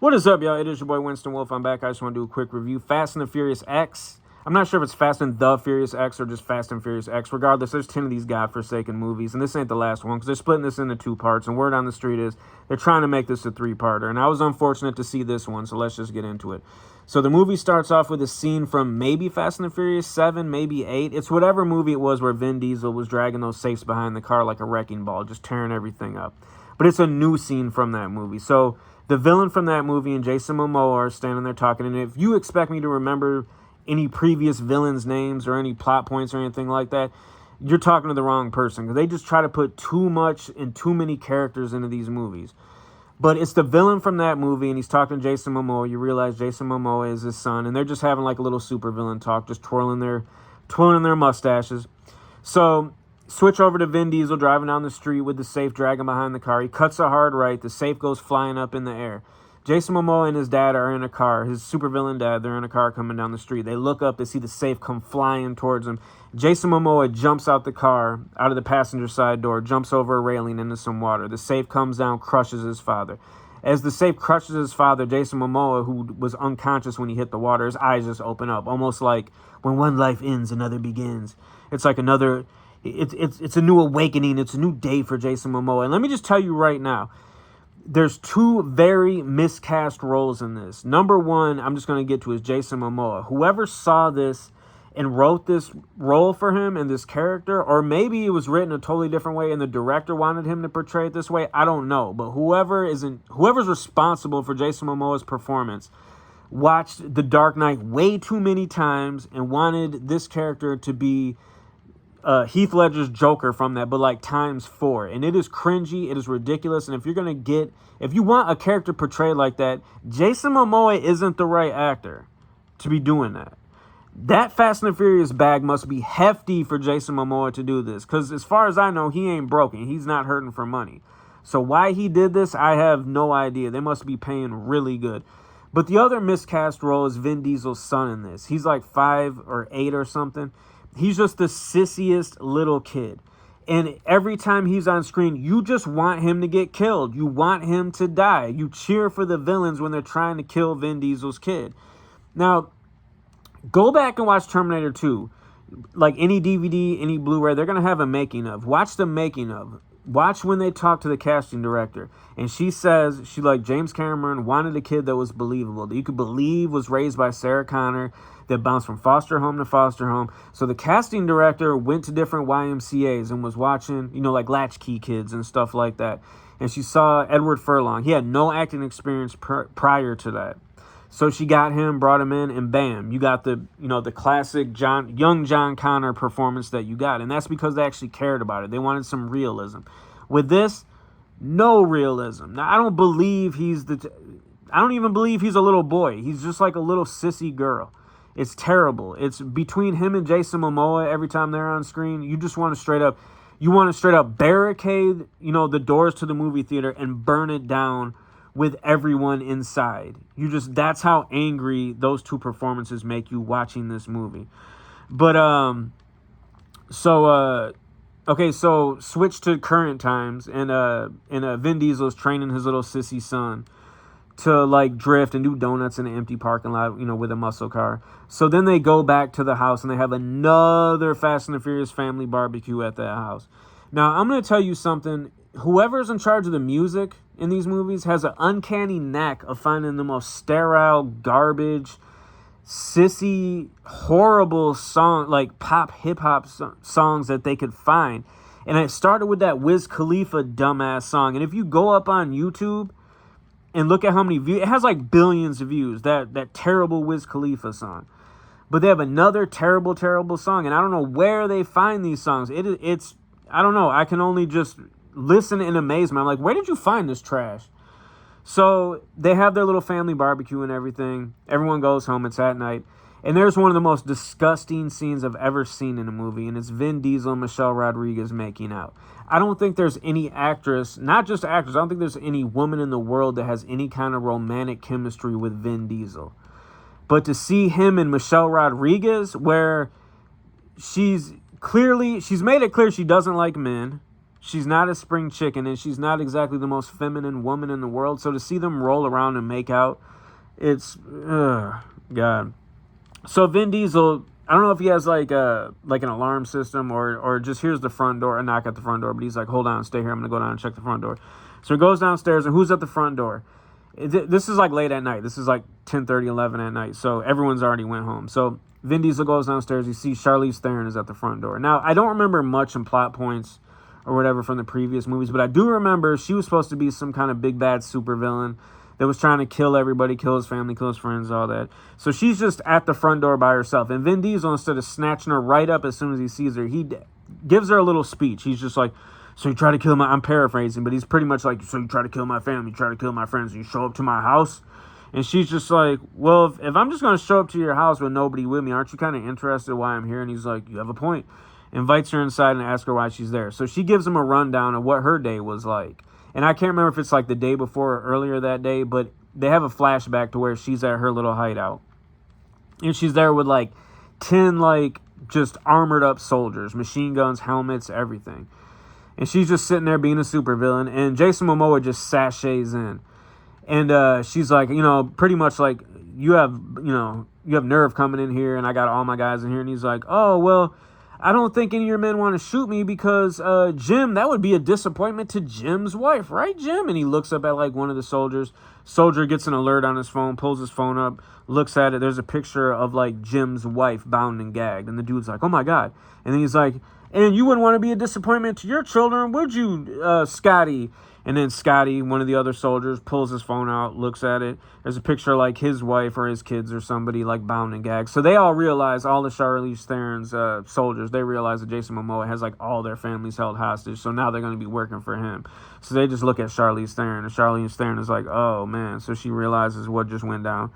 What is up, y'all? It is your boy Winston Wolf. I'm back. I just want to do a quick review. Fast and the Furious X. I'm not sure if it's Fast and the Furious X or just Fast and Furious X. Regardless, there's 10 of these godforsaken movies, and this ain't the last one because they're splitting this into two parts, and word on the street is they're trying to make this a three-parter, and I was unfortunate to see this one, so let's just get into it. So the movie starts off with a scene from maybe Fast and the Furious 7, maybe 8. It's whatever movie it was where Vin Diesel was dragging those safes behind the car like a wrecking ball, just tearing everything up. But it's a new scene from that movie. So the villain from that movie and Jason Momoa are standing there talking. And if you expect me to remember any previous villains' names or any plot points or anything like that, you're talking to the wrong person. Because they just try to put too much and too many characters into these movies. But it's the villain from that movie, and he's talking to Jason Momoa. You realize Jason Momoa is his son, and they're just having like a little super villain talk, just twirling their mustaches. So switch over to Vin Diesel driving down the street with the safe dragging behind the car. He cuts a hard right. The safe goes flying up in the air. Jason Momoa and his dad are in a car. His supervillain dad, they're in a car coming down the street. They look up. They see the safe come flying towards them. Jason Momoa jumps out the car, out of the passenger side door, jumps over a railing into some water. The safe comes down, crushes his father. As the safe crushes his father, Jason Momoa, who was unconscious when he hit the water, his eyes just open up, almost like when one life ends, another begins. It's like another... It's a new awakening. It's a new day for Jason Momoa. And let me just tell you right now, there's two very miscast roles in this. Number one, I'm just going to get to, is Jason Momoa. Whoever saw this and wrote this role for him and this character, or maybe it was written a totally different way and the director wanted him to portray it this way, I don't know. But whoever's responsible for Jason Momoa's performance watched The Dark Knight way too many times and wanted this character to be Heath Ledger's Joker from that, but like times 4. And it is cringy, it is ridiculous, and if you want a character portrayed like that, Jason Momoa isn't the right actor to be doing that. That Fast and the Furious bag must be hefty for Jason Momoa to do this, because as far as I know, he ain't broken. He's not hurting for money. So why he did this, I have no idea. They must be paying really good. But the other miscast role is Vin Diesel's son in this. He's like 5 or 8 or something. He's just the sissiest little kid. And every time he's on screen, you just want him to get killed. You want him to die. You cheer for the villains when they're trying to kill Vin Diesel's kid. Now, go back and watch Terminator 2. Like any DVD, any Blu-ray, they're going to have a making of. Watch the making of. Watch when they talk to the casting director. And she says, James Cameron wanted a kid that was believable, that you could believe was raised by Sarah Connor, that bounced from foster home to foster home. So the casting director went to different YMCAs and was watching, like Latchkey Kids and stuff like that. And she saw Edward Furlong. He had no acting experience prior to that. So she got him, brought him in, and bam, you got the classic young John Connor performance that you got. And that's because they actually cared about it. They wanted some realism. With this, no realism. Now, I don't even believe he's a little boy. He's just like a little sissy girl. It's terrible. It's between him and Jason Momoa every time they're on screen. You just want to straight up barricade, the doors to the movie theater and burn it down with everyone inside. That's how angry those two performances make you watching this movie. But, so switch to current times, and Vin Diesel's training his little sissy son to like drift and do donuts in an empty parking lot, with a muscle car. So then they go back to the house and they have another Fast and the Furious family barbecue at that house. Now, I'm going to tell you something. Whoever's in charge of the music in these movies has an uncanny knack of finding the most sterile, garbage, sissy, horrible song, like pop hip-hop songs that they could find. And it started with that Wiz Khalifa dumbass song. And if you go up on YouTube and look at how many views, it has like billions of views, that terrible Wiz Khalifa song. But they have another terrible, terrible song. And I don't know where they find these songs. It's I don't know. I can only just listen in amazement. I'm like, where did you find this trash? So they have their little family barbecue and everything. Everyone goes home. It's at night. And there's one of the most disgusting scenes I've ever seen in a movie. And it's Vin Diesel and Michelle Rodriguez making out. I don't think there's any actress, not just actress, I don't think there's any woman in the world that has any kind of romantic chemistry with Vin Diesel. But to see him and Michelle Rodriguez, where she's made it clear she doesn't like men. she's not a spring chicken, and she's not exactly the most feminine woman in the world. So to see them roll around and make out, it's God. So Vin Diesel, I don't know if he has like an alarm system or just hears the front door, a knock at the front door, but he's like, hold on, stay here, I'm gonna go down and check the front door. So he goes downstairs, and who's at the front door? This is like late at night. This is like 10:30, 11 at night. So everyone's already went home. So Vin Diesel goes downstairs. You see Charlize Theron is at the front door. Now, I don't remember much in plot points or whatever from the previous movies, but I do remember she was supposed to be some kind of big bad supervillain that was trying to kill everybody, kill his family, kill his friends, all that. So she's just at the front door by herself. And Vin Diesel, instead of snatching her right up as soon as he sees her, he gives her a little speech. He's just like, so you try to kill I'm paraphrasing, but he's pretty much like, so you try to kill my family, you try to kill my friends, and you show up to my house? And she's just like, well, if I'm just going to show up to your house with nobody with me, aren't you kind of interested why I'm here? And he's like, you have a point. Invites her inside and asks her why she's there. So she gives him a rundown of what her day was like. And I can't remember if it's like the day before or earlier that day, but they have a flashback to where she's at her little hideout. And she's there with like 10 like just armored up soldiers, machine guns, helmets, everything. And she's just sitting there being a supervillain. And Jason Momoa just sachets in. And she's like, pretty much like, you have nerve coming in here, and I got all my guys in here. And he's like, oh, well, I don't think any of your men want to shoot me because, Jim, that would be a disappointment to Jim's wife, right, Jim? And he looks up at like one of the soldiers. Soldier gets an alert on his phone, pulls his phone up, looks at it. There's a picture of like Jim's wife bound and gagged. And the dude's like, oh my God. And then he's like, and you wouldn't want to be a disappointment to your children, would you, Scotty? And then Scotty, one of the other soldiers, pulls his phone out, looks at it. There's a picture of like his wife or his kids or somebody like bound and gagged. So they all realize, all the Charlize Theron's soldiers, they realize that Jason Momoa has like all their families held hostage. So now they're going to be working for him. So they just look at Charlize Theron, and Charlize Theron is like, oh man. So she realizes what just went down.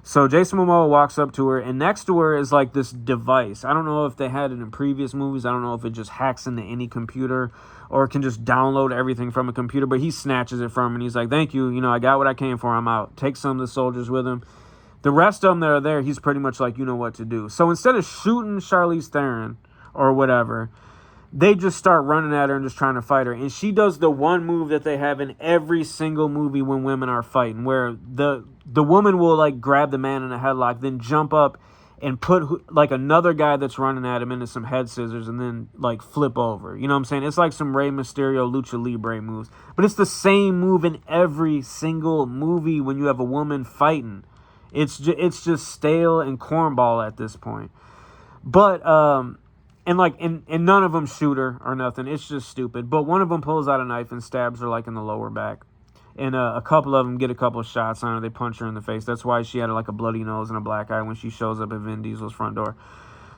So Jason Momoa walks up to her, and next to her is like this device. I don't know if they had it in previous movies. I don't know if it just hacks into any computer or can just download everything from a computer, but he snatches it from him, and he's like, thank you, I got what I came for, I'm out. Takes some of the soldiers with him. The rest of them that are there, he's pretty much like, you know what to do. So instead of shooting Charlize Theron or whatever, they just start running at her and just trying to fight her. And she does the one move that they have in every single movie when women are fighting, where the woman will like grab the man in a headlock, then jump up and put like another guy that's running at him into some head scissors and then like flip over. You know what I'm saying? It's like some Rey Mysterio Lucha Libre moves. But it's the same move in every single movie when you have a woman fighting. It's just stale and cornball at this point. But and none of them shoot her or nothing. It's just stupid. But one of them pulls out a knife and stabs her like in the lower back. And a couple of them get a couple of shots on her. They punch her in the face. That's why she had like a bloody nose and a black eye when she shows up at Vin Diesel's front door.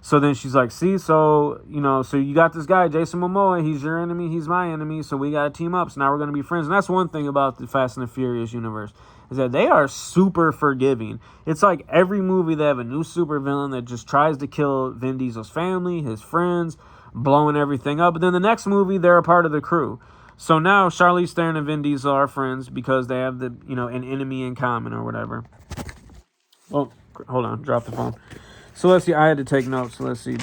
So then she's like, see, so you got this guy, Jason Momoa. He's your enemy. He's my enemy. So we got to team up. So now we're going to be friends. And that's one thing about the Fast and the Furious universe, is that they are super forgiving. It's like every movie they have a new supervillain that just tries to kill Vin Diesel's family, his friends, blowing everything up. But then the next movie, they're a part of the crew. So now Charlize Theron and Vin Diesel are friends because they have an enemy in common or whatever. Well, hold on, drop the phone. So let's see, I had to take notes. So let's see.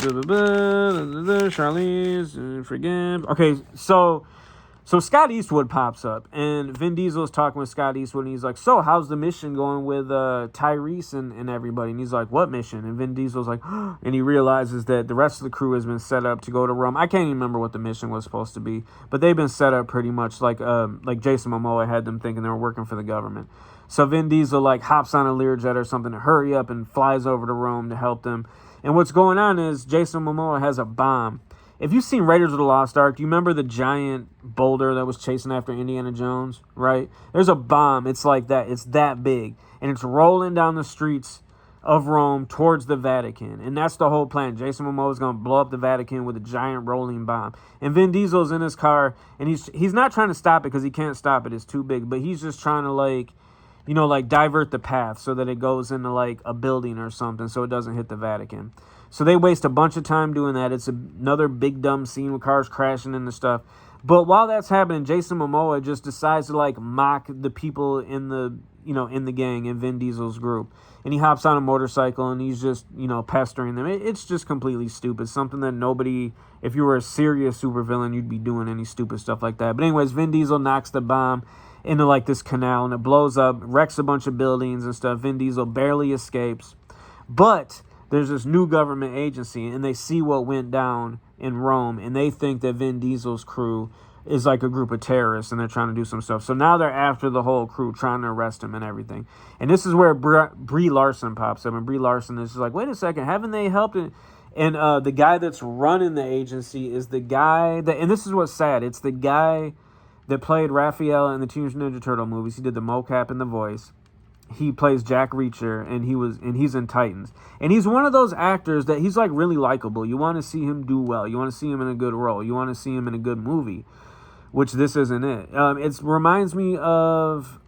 Charlize, forgive. Okay, so Scott Eastwood pops up, and Vin Diesel is talking with Scott Eastwood, and he's like, so how's the mission going with Tyrese and everybody? And he's like, what mission? And Vin Diesel's like, and he realizes that the rest of the crew has been set up to go to Rome. I can't even remember what the mission was supposed to be, but they've been set up pretty much like Jason Momoa had them thinking they were working for the government. So Vin Diesel like hops on a Learjet or something to hurry up and flies over to Rome to help them. And what's going on is Jason Momoa has a bomb. If you've seen Raiders of the Lost Ark, do you remember the giant boulder that was chasing after Indiana Jones, right? There's a bomb. It's like that. It's that big. And it's rolling down the streets of Rome towards the Vatican. And that's the whole plan. Jason Momoa is going to blow up the Vatican with a giant rolling bomb. And Vin Diesel's in his car, and he's not trying to stop it because he can't stop it. It's too big. But he's just trying to divert the path so that it goes into like a building or something so it doesn't hit the Vatican. So they waste a bunch of time doing that. It's another big dumb scene with cars crashing into stuff. But while that's happening, Jason Momoa just decides to like mock the people in the in the gang, in Vin Diesel's group. And he hops on a motorcycle and he's just, pestering them. It's just completely stupid. Something that nobody, if you were a serious supervillain, you'd be doing any stupid stuff like that. But anyways, Vin Diesel knocks the bomb into like this canal and it blows up, wrecks a bunch of buildings and stuff. Vin Diesel barely escapes. But there's this new government agency and they see what went down in Rome and they think that Vin Diesel's crew is like a group of terrorists and they're trying to do some stuff. So now they're after the whole crew, trying to arrest him and everything. And this is where Brie Larson pops up. And Brie Larson is like, wait a second, haven't they helped? And the guy that's running the agency is the guy that, and this is what's sad, it's the guy that played Raphael in the Teenage Ninja Turtle movies. He did the mocap and the voice. He plays Jack Reacher, and he's in Titans. And he's one of those actors that he's like really likable. You want to see him do well. You want to see him in a good role. You want to see him in a good movie, which this isn't it. It reminds me of,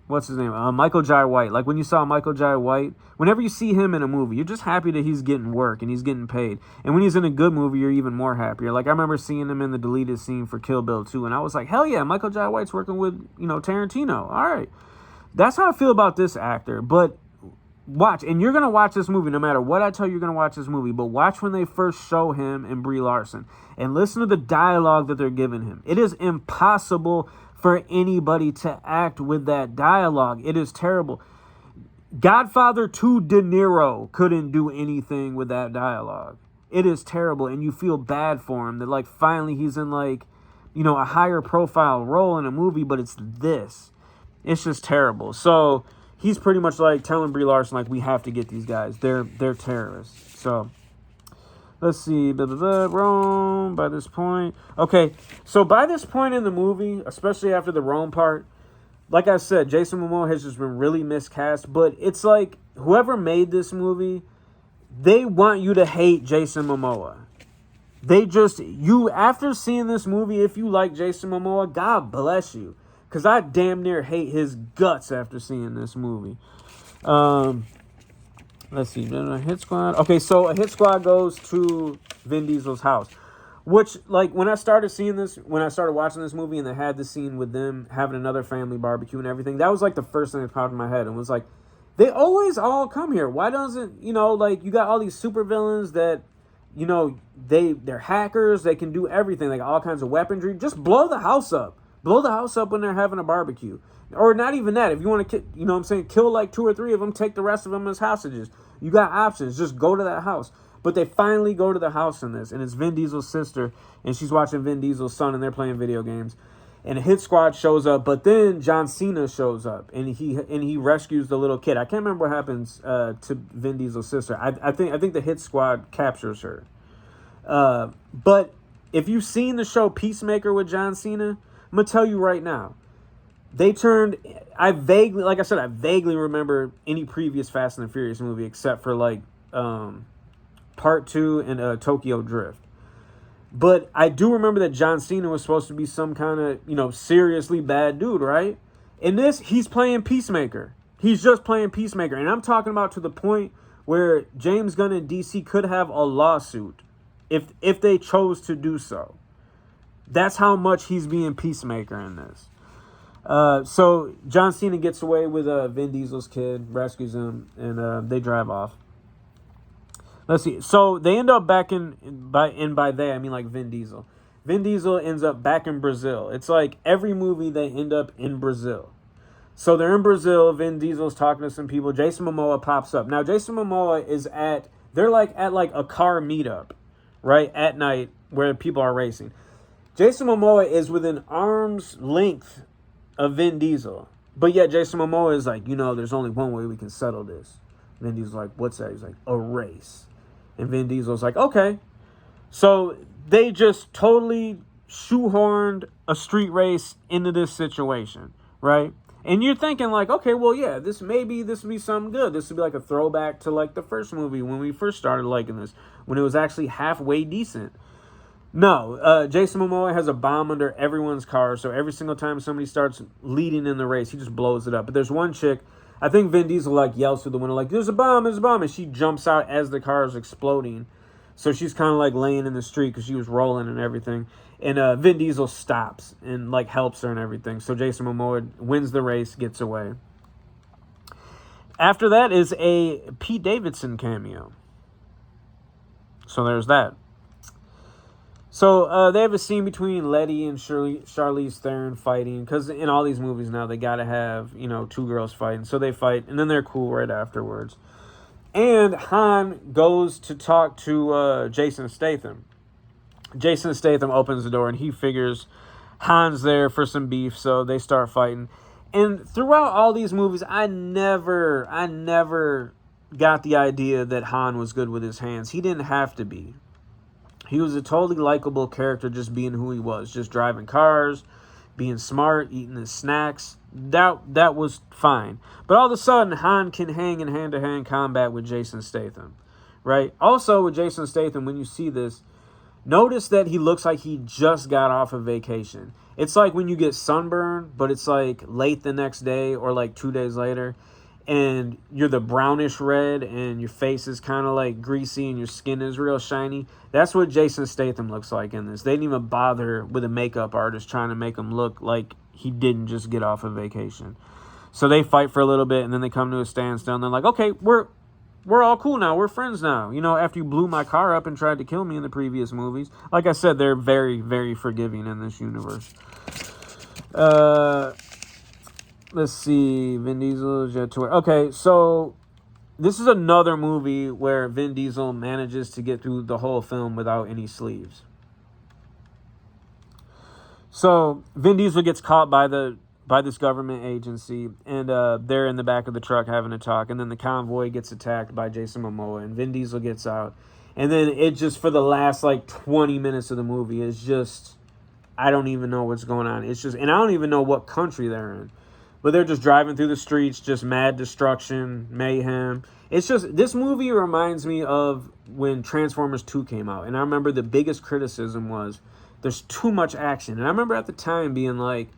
what's his name? Michael Jai White. Like when you saw Michael Jai White, whenever you see him in a movie, you're just happy that he's getting work and he's getting paid. And when he's in a good movie, you're even more happier. Like I remember seeing him in the deleted scene for Kill Bill 2, and I was like, hell yeah, Michael Jai White's working with, Tarantino. All right. That's how I feel about this actor. But watch, and you're going to watch this movie no matter what I tell you, you're going to watch this movie, but watch when they first show him and Brie Larson and listen to the dialogue that they're giving him. It is impossible for anybody to act with that dialogue. It is terrible. Godfather 2 De Niro couldn't do anything with that dialogue. It is terrible, and you feel bad for him that like finally he's in like, a higher profile role in a movie, but it's this. It's just terrible. So he's pretty much like telling Brie Larson, like, we have to get these guys. They're terrorists. So let's see. Rome by this point. Okay. So by this point in the movie, especially after the Rome part, like I said, Jason Momoa has just been really miscast. But it's like whoever made this movie, they want you to hate Jason Momoa. After seeing this movie, if you like Jason Momoa, God bless you. Because I damn near hate his guts after seeing this movie. Let's see. A hit squad. Okay, so a hit squad goes to Vin Diesel's house. Which, like, when I started watching this movie and they had the scene with them having another family barbecue and everything, that was, like, the first thing that popped in my head. And was like, they always all come here. Why doesn't, you got all these supervillains that, they're hackers. They can do everything. Like, all kinds of weaponry. Just blow the house up. Blow the house up when they're having a barbecue. Or not even that. If you want to, kill like 2 or 3 of them, take the rest of them as hostages. You got options. Just go to that house. But they finally go to the house in this. And it's Vin Diesel's sister. And she's watching Vin Diesel's son. And they're playing video games. And a hit squad shows up. But then John Cena shows up. And he rescues the little kid. I can't remember what happens to Vin Diesel's sister. I think the hit squad captures her. But if you've seen the show Peacemaker with John Cena, I'm going to tell you right now, I vaguely remember any previous Fast and the Furious movie except for like Part 2 and Tokyo Drift. But I do remember that John Cena was supposed to be some kind of, seriously bad dude, right? In this, he's playing Peacemaker. He's just playing Peacemaker. And I'm talking about to the point where James Gunn and DC could have a lawsuit if they chose to do so. That's how much he's being Peacemaker in this. So John Cena gets away with Vin Diesel's kid, rescues him, and they drive off. Let's see. So they end up back by they, I mean like Vin Diesel. Vin Diesel ends up back in Brazil. It's like every movie they end up in Brazil. So they're in Brazil. Vin Diesel's talking to some people. Jason Momoa pops up. Now Jason Momoa is at a car meetup, right, at night where people are racing. Jason Momoa is within arm's length of Vin Diesel. But yet Jason Momoa is like, there's only one way we can settle this. Vin Diesel's like, what's that? He's like, a race. And Vin Diesel's like, okay. So they just totally shoehorned a street race into this situation, right? And you're thinking like, okay, well, yeah, this would be something good. This would be like a throwback to like the first movie when we first started liking this, when it was actually halfway decent. No, Jason Momoa has a bomb under everyone's car, so every single time somebody starts leading in the race, he just blows it up. But there's one chick, I think Vin Diesel like yells through the window like, there's a bomb, and she jumps out as the car is exploding. So she's kind of like laying in the street because she was rolling and everything. And Vin Diesel stops and like helps her and everything. So Jason Momoa wins the race, gets away. After that is a Pete Davidson cameo. So there's that. So they have a scene between Letty and Charlize Theron fighting, because in all these movies now they gotta have, you know, two girls fighting. So they fight, and then they're cool right afterwards. And Han goes to talk to Jason Statham. Jason Statham opens the door, and he figures Han's there for some beef, so they start fighting. And throughout all these movies, I never got the idea that Han was good with his hands. He didn't have to be. He was a totally likable character, just being who he was, just driving cars, being smart, eating his snacks. That was fine. But all of a sudden, Han can hang in hand-to-hand combat with Jason Statham, right? Also, with Jason Statham, when you see this, notice that he looks like he just got off a vacation. It's like when you get sunburned, but it's like late the next day or like 2 days later, and you're the brownish red and your face is kind of like greasy and your skin is real shiny. That's what Jason Statham looks like in this. They didn't even bother with a makeup artist trying to make him look like he didn't just get off a vacation. So they fight for a little bit, and then they come to a standstill, and they're like, okay, we're all cool now. We're friends now. You know, after you blew my car up and tried to kill me in the previous movies. Like I said, they're very, very forgiving in this universe. Let's see. Vin Diesel, Jet Tour. Okay, so this is another movie where Vin Diesel manages to get through the whole film without any sleeves. So Vin Diesel gets caught by this government agency, and they're in the back of the truck having a talk, and then the convoy gets attacked by Jason Momoa, and Vin Diesel gets out. And then it just, for the last like 20 minutes of the movie, is just, I don't even know what's going on. It's just, and I don't even know what country they're in. But they're just driving through the streets, just mad destruction, mayhem. It's just, this movie reminds me of when Transformers 2 came out. And I remember the biggest criticism was, there's too much action. And I remember at the time being like,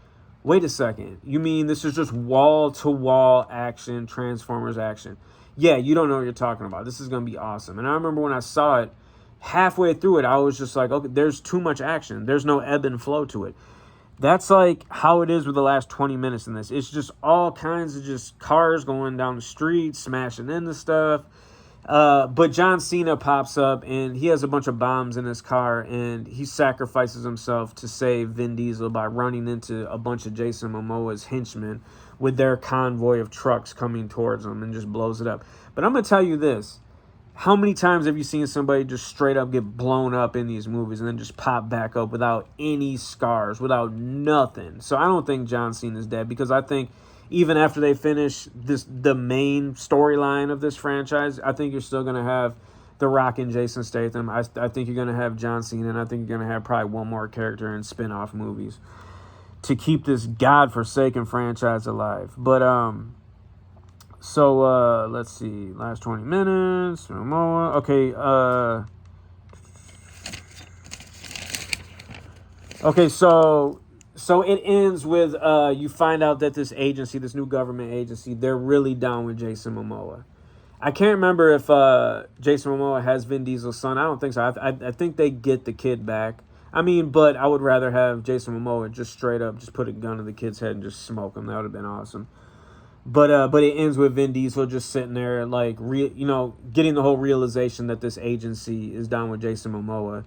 wait a second, you mean this is just wall-to-wall action, Transformers action? Yeah, you don't know what you're talking about. This is going to be awesome. And I remember when I saw it, halfway through it, I was just like, okay, there's too much action. There's no ebb and flow to it. That's like how it is with the last 20 minutes in this. It's just all kinds of just cars going down the street, smashing into stuff. But John Cena pops up, and he has a bunch of bombs in his car, and he sacrifices himself to save Vin Diesel by running into a bunch of Jason Momoa's henchmen with their convoy of trucks coming towards him, and just blows it up. But I'm going to tell you this. How many times have you seen somebody just straight up get blown up in these movies and then just pop back up without any scars, without nothing? So I don't think John Cena's dead, because I think even after they finish the main storyline of this franchise, I think you're still going to have The Rock and Jason Statham. I think you're going to have John Cena, and I think you're going to have probably one more character in spin-off movies to keep this godforsaken franchise alive. But, so, let's see. Last 20 minutes. Okay, okay, so it ends with you find out that this agency, this new government agency, they're really down with Jason Momoa. I can't remember if Jason Momoa has Vin Diesel's son. I don't think so. I think they get the kid back. I mean, but I would rather have Jason Momoa just straight up just put a gun to the kid's head and just smoke him. That would have been awesome. But it ends with Vin Diesel just sitting there, like, getting the whole realization that this agency is down with Jason Momoa.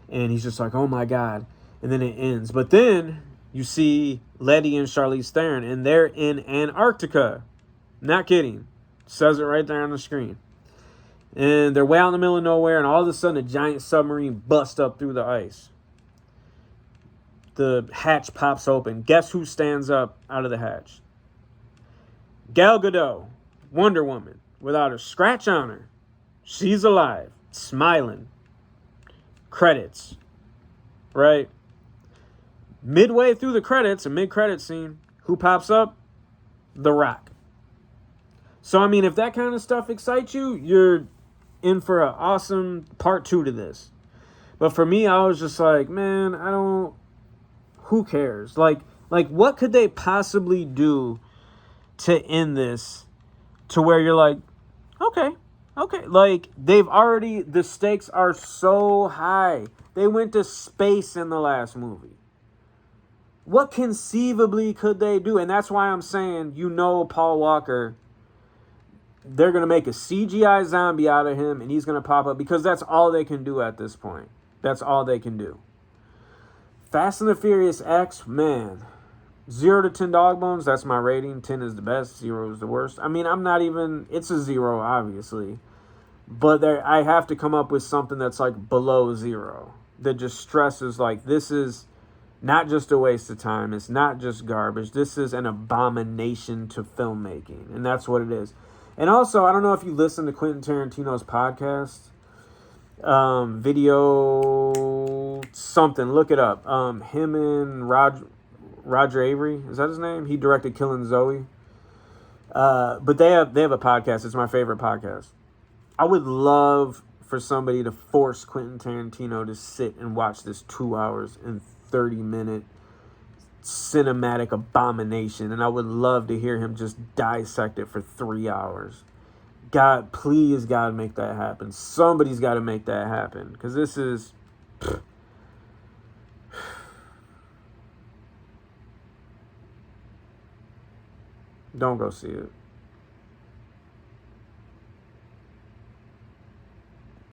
And he's just like, oh, my God. And then it ends. But then you see Letty and Charlize Theron, and they're in Antarctica. Not kidding. Says it right there on the screen. And they're way out in the middle of nowhere, and all of a sudden a giant submarine busts up through the ice. The hatch pops open. Guess who stands up out of the hatch? Gal Gadot, Wonder Woman, without a scratch on her. She's alive, smiling. Credits, right? Midway through the credits, a mid-credit scene, who pops up? The Rock. So, I mean, if that kind of stuff excites you, you're in for an awesome part 2 to this. But for me, I was just like, man, who cares? Like, what could they possibly do to end this to where you're like, okay, like, the stakes are so high. They went to space in the last movie. What conceivably could they do? And that's why I'm saying, Paul Walker, they're going to make a CGI zombie out of him and he's going to pop up because that's all they can do at this point. That's all they can do. Fast and the Furious X, man. 0 to 10 dog bones, that's my rating. 10 is the best, 0 is the worst. I mean, it's a 0, obviously. But I have to come up with something that's like below 0. That just stresses like, this is not just a waste of time. It's not just garbage. This is an abomination to filmmaking. And that's what it is. And also, I don't know if you listen to Quentin Tarantino's podcast. Video something. Look it up. Him and Roger Avery. Is that his name? He directed Killing Zoe. But they have a podcast. It's my favorite podcast. I would love for somebody to force Quentin Tarantino to sit and watch this 2 hours and 30-minute cinematic abomination. And I would love to hear him just dissect it for 3 hours. God, please, God, make that happen. Somebody's got to make that happen. Because this is... Don't go see it.